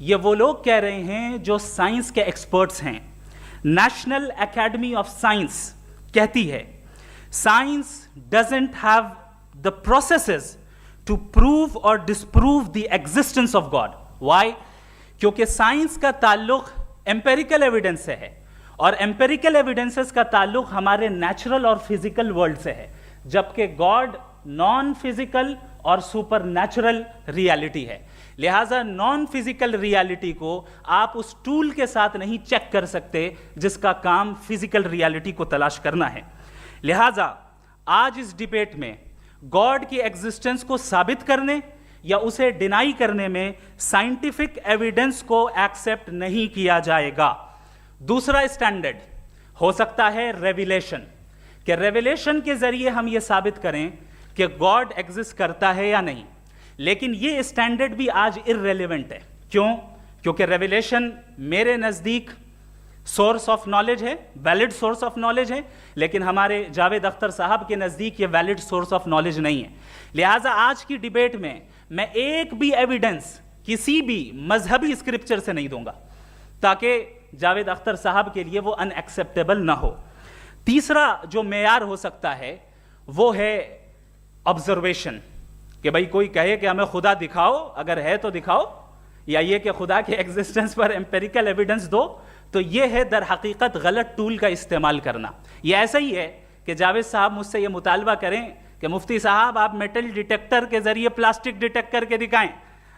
یہ وہ لوگ کہہ رہے ہیں جو سائنس کے ایکسپرٹس ہیں. نیشنل اکیڈمی آف سائنس کہتی ہے science doesn't have the processes to prove اور disprove the existence of God. Why? کیونکہ سائنس کا تعلق امپیریکل ایویڈنس سے ہے, اور امپیریکل ایویڈنسز کا تعلق ہمارے نیچرل اور فزیکل ورلڈ سے ہے, جبکہ گاڈ نان فزیکل اور سپر نیچرل ریالٹی ہے. لہٰذا نان فزیکل ریالٹی کو آپ اس ٹول کے ساتھ نہیں چیک کر سکتے جس کا کام فزیکل ریالٹی کو تلاش کرنا ہے. لہٰذا آج اس ڈیبیٹ میں گاڈ کی ایگزسٹنس کو ثابت کرنے یا اسے ڈینائی کرنے میں سائنٹیفک ایویڈنس کو ایکسیپٹ نہیں کیا جائے گا. دوسرا اسٹینڈرڈ ہو سکتا ہے ریویلیشن, کہ ریویلیشن کے ذریعے ہم یہ ثابت کریں کہ گاڈ ایگزسٹ کرتا ہے یا نہیں. لیکن یہ اسٹینڈرڈ بھی آج ارریلیونٹ ہے. کیوں؟ کیونکہ ریویلیشن میرے نزدیک سورس آف نالج ہے, ویلڈ سورس آف نالج ہے, لیکن ہمارے جاوید اختر صاحب کے نزدیک یہ ویلڈ سورس آف نالج نہیں ہے. لہٰذا آج کی ڈیبیٹ میں ایک بھی ایویڈنس کسی بھی مذہبی اسکرپچر سے نہیں دوں گا تاکہ جاوید اختر صاحب کے لیے وہ ان ایکسیپٹیبل نہ ہو. تیسرا جو معیار ہو سکتا ہے وہ ہے آبزرویشن, کہ بھائی کوئی کہے کہ ہمیں خدا دکھاؤ, اگر ہے تو دکھاؤ, یا یہ کہ خدا کے ایگزسٹنس پر امپیریکل ایویڈنس دو. تو یہ ہے در حقیقت غلط ٹول کا استعمال کرنا. یہ ایسا ہی ہے کہ جاوید صاحب مجھ سے یہ مطالبہ کریں کہ مفتی صاحب آپ میٹل ڈیٹیکٹر کے ذریعے پلاسٹک ڈیٹیکٹ کر کے دکھائیں.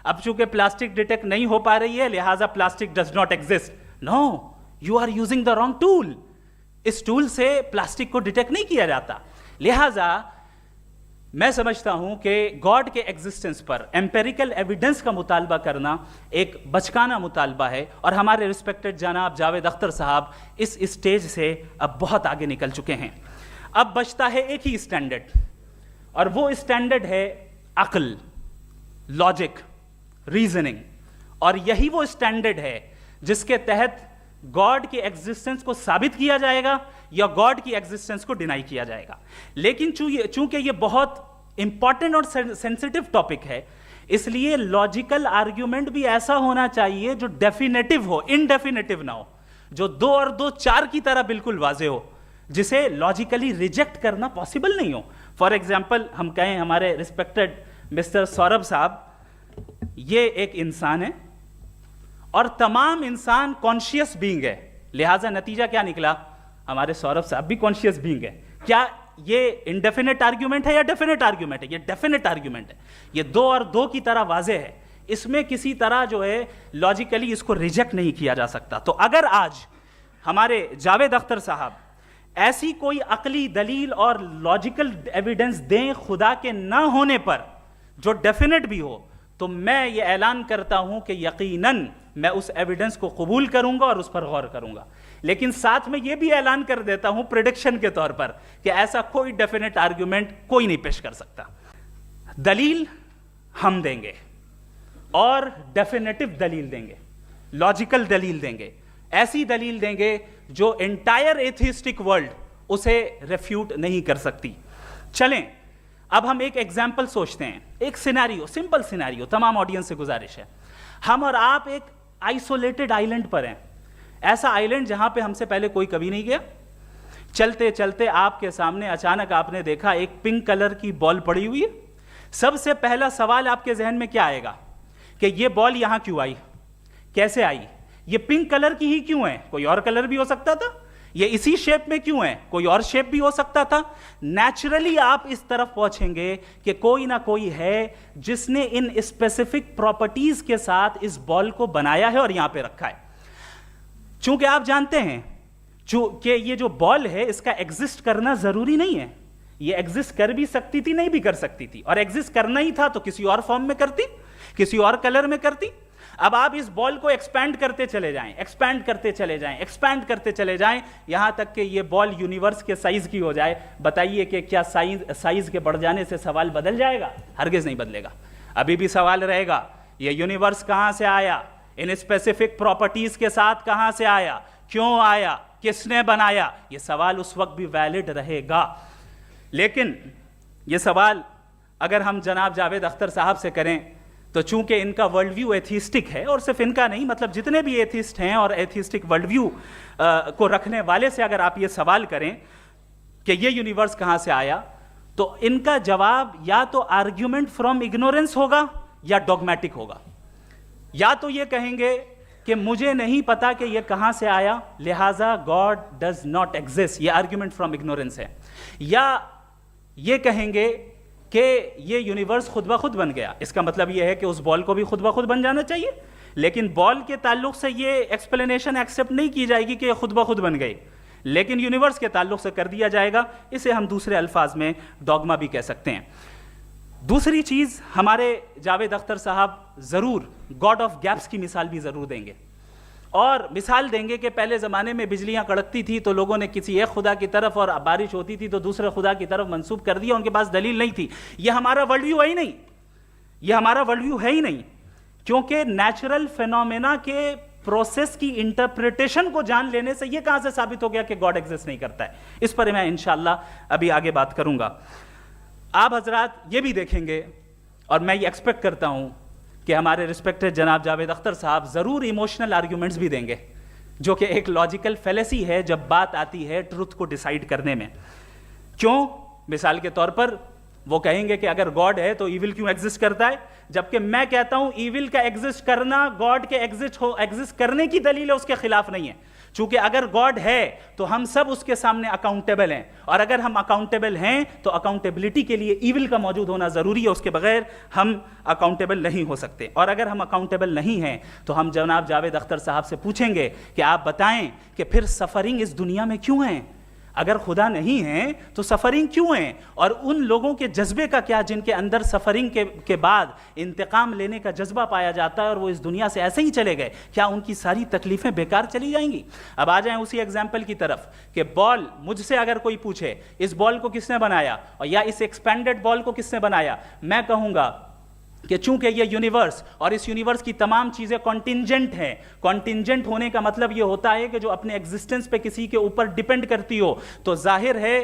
اب چونکہ پلاسٹک ڈیٹیکٹ نہیں ہو پا رہی ہے لہٰذا plastic does not exist. No, you are using the wrong tool. اس ٹول سے پلاسٹک کو ڈیٹیکٹ نہیں کیا جاتا. لہٰذا میں سمجھتا ہوں کہ گاڈ کے ایگزسٹنس پر امپیریکل ایویڈنس کا مطالبہ کرنا ایک بچکانہ مطالبہ ہے, اور ہمارے ریسپیکٹڈ جناب جاوید اختر صاحب اس اسٹیج سے اب بہت آگے نکل چکے ہیں. اب بچتا ہے ایک ہی اسٹینڈرڈ, اور وہ اسٹینڈرڈ ہے عقل, لاجک, ریزننگ. اور یہی وہ اسٹینڈرڈ ہے جس کے تحت گاڈ کی ایگزسٹنس کو ثابت کیا جائے گا یا گاڈ کی ایگزسٹنس کو ڈینائی کیا جائے گا. لیکن چونکہ یہ بہت امپورٹنٹ اور سینسٹیو ٹاپک ہے, اس لیے لاجیکل آرگیومنٹ بھی ایسا ہونا چاہیے جو ڈیفینیٹو ہو, انڈیفینیٹو نہ ہو, جو 2 اور 2 4 کی طرح بالکل واضح ہو, جسے لاجیکلی ریجیکٹ کرنا پاسبل نہیں ہو. فار ایگزامپل ہم کہیں ہمارے ریسپیکٹڈ مسٹر سوربھ صاحب یہ ایک انسان ہے اور تمام انسان کانشیس بینگ ہے, لہٰذا نتیجہ کیا نکلا؟ ہمارے سوربھ صاحب بھی کانشیس بینگ ہے. کیا یہ انڈیفینٹ آرگیومنٹ ہے یا ڈیفینٹ آرگیومنٹ ہے؟ یہ ڈیفینٹ آرگیومنٹ ہے. یہ 2 اور 2 کی طرح واضح ہے, اس میں کسی طرح جو ہے لاجیکلی اس کو ریجیکٹ نہیں کیا جا سکتا. تو اگر آج ہمارے جاوید اختر صاحب ایسی کوئی عقلی دلیل اور لاجیکل ایویڈنس دیں خدا کے نہ ہونے پر جو ڈیفینٹ بھی ہو, تو میں یہ اعلان کرتا ہوں کہ یقیناً میں اس ایویڈنس کو قبول کروں گا اور اس پر غور کروں گا. لیکن ساتھ میں یہ بھی اعلان کر دیتا ہوں پریڈکشن کے طور پر کہ ایسا کوئی ڈیفینٹ آرگیومنٹ کوئی نہیں پیش کر سکتا. دلیل ہم دیں گے اور ڈیفینیٹو دلیل دیں گے, لاجیکل دلیل دیں گے, ایسی دلیل دیں گے جو انٹائر ایتھیسٹک ورلڈ اسے ریفیوٹ نہیں کر سکتی. چلیں اب ہم ایک ایگزامپل سوچتے ہیں, ایک سینیریو, سمپل سینیریو. تمام آڈینس سے گزارش ہے, ہم اور آپ ایک آئسولیٹڈ آئیلینڈ پر ہیں, ایسا آئیلینڈ جہاں پہ ہم سے پہلے کوئی کبھی نہیں گیا. چلتے چلتے آپ کے سامنے اچانک آپ نے دیکھا ایک پنک کلر کی بال پڑی ہوئی ہے. سب سے پہلا سوال آپ کے ذہن میں کیا آئے گا کہ یہ بال یہاں کیوں آئی, کیسے آئی, یہ پنک کلر کی ہی کیوں ہے, کوئی اور کلر بھی ہو سکتا تھا, یہ اسی شیپ میں کیوں ہے, کوئی اور شیپ بھی ہو سکتا تھا. نیچرلی آپ اس طرف پہنچیں گے کہ کوئی نہ کوئی ہے جس نے ان اسپیسیفک پراپرٹیز کے ساتھ اس بال کو بنایا ہے اور یہاں پہ رکھا ہے. چونکہ آپ جانتے ہیں کہ یہ جو بال ہے اس کا ایگزسٹ کرنا ضروری نہیں ہے, یہ ایگزسٹ کر بھی سکتی تھی, نہیں بھی کر سکتی تھی, اور ایگزسٹ کرنا ہی تھا تو کسی اور فارم میں کرتی, کسی اور کلر میں کرتی. اب آپ اس بال کو ایکسپینڈ کرتے چلے جائیں, ایکسپینڈ کرتے چلے جائیں, ایکسپینڈ کرتے چلے جائیں, یہاں تک کہ یہ بال یونیورس کے سائز کی ہو جائے. بتائیے کہ کیا سائز کے بڑھ جانے سے سوال بدل جائے گا؟ ہرگز نہیں بدلے گا. ابھی بھی سوال رہے گا یہ یونیورس کہاں سے آیا, ان اسپیسیفک پراپرٹیز کے ساتھ کہاں سے آیا, کیوں آیا, کس نے بنایا. یہ سوال اس وقت بھی ویلڈ رہے گا. لیکن یہ سوال اگر ہم جناب جاوید اختر صاحب سے کریں تو چونکہ ان کا ورلڈ ویو ایتھیسٹک ہے، اور صرف ان کا نہیں، مطلب جتنے بھی ایتھیسٹ ہیں اور ایتھیسٹک ورلڈ ویو کو رکھنے والے سے اگر آپ یہ سوال کریں کہ یہ یونیورس کہاں سے آیا، تو ان کا جواب یا تو آرگیومنٹ فرام اگنورینس ہوگا یا ڈوگمیٹک ہوگا. یا تو یہ کہیں گے کہ مجھے نہیں پتا کہ یہ کہاں سے آیا، لہٰذا گاڈ ڈز ناٹ ایگزسٹ، یہ آرگیومنٹ فرام اگنورینس ہے. یا یہ کہیں گے کہ یہ یونیورس خود بخود بن گیا. اس کا مطلب یہ ہے کہ اس بال کو بھی خود بخود بن جانا چاہیے، لیکن بال کے تعلق سے یہ ایکسپلینیشن ایکسیپٹ نہیں کی جائے گی کہ یہ خود بخود بن گئی، لیکن یونیورس کے تعلق سے کر دیا جائے گا. اسے ہم دوسرے الفاظ میں ڈوگما بھی کہہ سکتے ہیں. دوسری چیز، ہمارے جاوید اختر صاحب ضرور گاڈ آف گیپس کی مثال بھی ضرور دیں گے، اور مثال دیں گے کہ پہلے زمانے میں بجلیاں کڑکتی تھی تو لوگوں نے کسی ایک خدا کی طرف، اور بارش ہوتی تھی تو دوسرے خدا کی طرف منسوب کر دیا، ان کے پاس دلیل نہیں تھی. یہ ہمارا ورلڈ ویو ہے ہی نہیں، یہ ہمارا ورلڈ ویو ہے ہی نہیں، کیونکہ نیچرل فینومینا کے پروسیس کی انٹرپریٹیشن کو جان لینے سے یہ کہاں سے ثابت ہو گیا کہ گاڈ ایگزسٹ نہیں کرتا ہے. اس پر میں انشاءاللہ ابھی آگے بات کروں گا. آپ حضرات یہ بھی دیکھیں گے، اور میں یہ ایکسپیکٹ کرتا ہوں کہ ہمارے رسپیکٹڈ جناب جاوید اختر صاحب ضرور ایموشنل آرگیومنٹس بھی دیں گے، جو کہ ایک لاجیکل فیلیسی ہے جب بات آتی ہے ٹروتھ کو ڈیسائیڈ کرنے میں. کیوں؟ مثال کے طور پر وہ کہیں گے کہ اگر گاڈ ہے تو ایول کیوں ایگزسٹ کرتا ہے، جبکہ میں کہتا ہوں ایول کا ایگزسٹ کرنا گاڈ کے ایگزسٹ کرنے کی دلیل ہے، اس کے خلاف نہیں ہے. چونکہ اگر گاڈ ہے تو ہم سب اس کے سامنے اکاؤنٹیبل ہیں، اور اگر ہم اکاؤنٹیبل ہیں تو اکاؤنٹیبلٹی کے لیے ایول کا موجود ہونا ضروری ہے، اس کے بغیر ہم اکاؤنٹیبل نہیں ہو سکتے. اور اگر ہم اکاؤنٹیبل نہیں ہیں تو ہم جناب جاوید اختر صاحب سے پوچھیں گے کہ آپ بتائیں کہ پھر سفرنگ اس دنیا میں کیوں ہیں؟ اگر خدا نہیں ہے تو سفرنگ کیوں ہیں؟ اور ان لوگوں کے جذبے کا کیا جن کے اندر سفرنگ کے بعد انتقام لینے کا جذبہ پایا جاتا ہے اور وہ اس دنیا سے ایسے ہی چلے گئے؟ کیا ان کی ساری تکلیفیں بیکار چلی جائیں گی؟ اب آ جائیں اسی ایگزامپل کی طرف کہ بال، مجھ سے اگر کوئی پوچھے اس بال کو کس نے بنایا، اور یا اس ایکسپینڈڈ بال کو کس نے بنایا، میں کہوں گا کہ چونکہ یہ یونیورس اور اس یونیورس کی تمام چیزیں کانٹینجنٹ ہیں. کانٹینجنٹ ہونے کا مطلب یہ ہوتا ہے کہ جو اپنے ایگزسٹنس پہ کسی کے اوپر ڈیپینڈ کرتی ہو، تو ظاہر ہے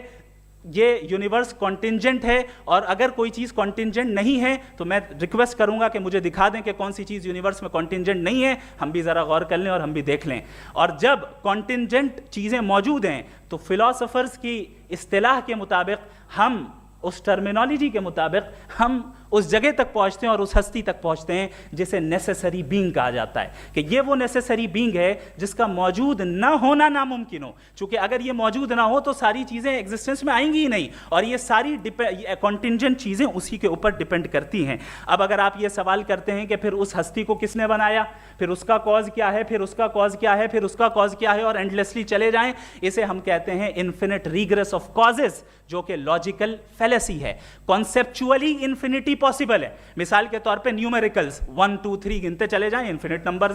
یہ یونیورس کانٹینجنٹ ہے. اور اگر کوئی چیز کانٹینجنٹ نہیں ہے تو میں ریکویسٹ کروں گا کہ مجھے دکھا دیں کہ کون سی چیز یونیورس میں کانٹینجنٹ نہیں ہے، ہم بھی ذرا غور کر لیں اور ہم بھی دیکھ لیں. اور جب کانٹینجنٹ چیزیں موجود ہیں تو فلاسفرز کی اصطلاح کے مطابق، ہم اس ٹرمینالوجی کے مطابق ہم اس جگہ تک پہنچتے ہیں اور اس ہستی تک پہنچتے ہیں جسے نیسیسری بینگ کہا جاتا ہے، کہ یہ وہ نیسیسری بینگ ہے جس کا موجود نہ ہونا ناممکن ہو. چونکہ اگر یہ موجود نہ ہو تو ساری چیزیں ایگزسٹنس میں آئیں گی ہی نہیں، اور یہ ساری کانٹینجنٹ چیزیں اسی کے اوپر ڈیپینڈ کرتی ہیں. اب اگر آپ یہ سوال کرتے ہیں کہ پھر اس ہستی کو کس نے بنایا، پھر اس کا کاز کیا ہے، پھر اس کا کاز کیا ہے، پھر اس کا کاز کیا ہے، اور اینڈلیسلی چلے جائیں، اسے ہم کہتے ہیں انفینٹ ریگریس آف کازز، جو کہ لاجیکل فیلیسی ہے. کانسیپچولی انفینٹی پاسبل ہے. مثال کے طور پہ نیومیریکلز 1 2 3 گنتے چلے جائیں، انفینٹ نمبرز ہیں.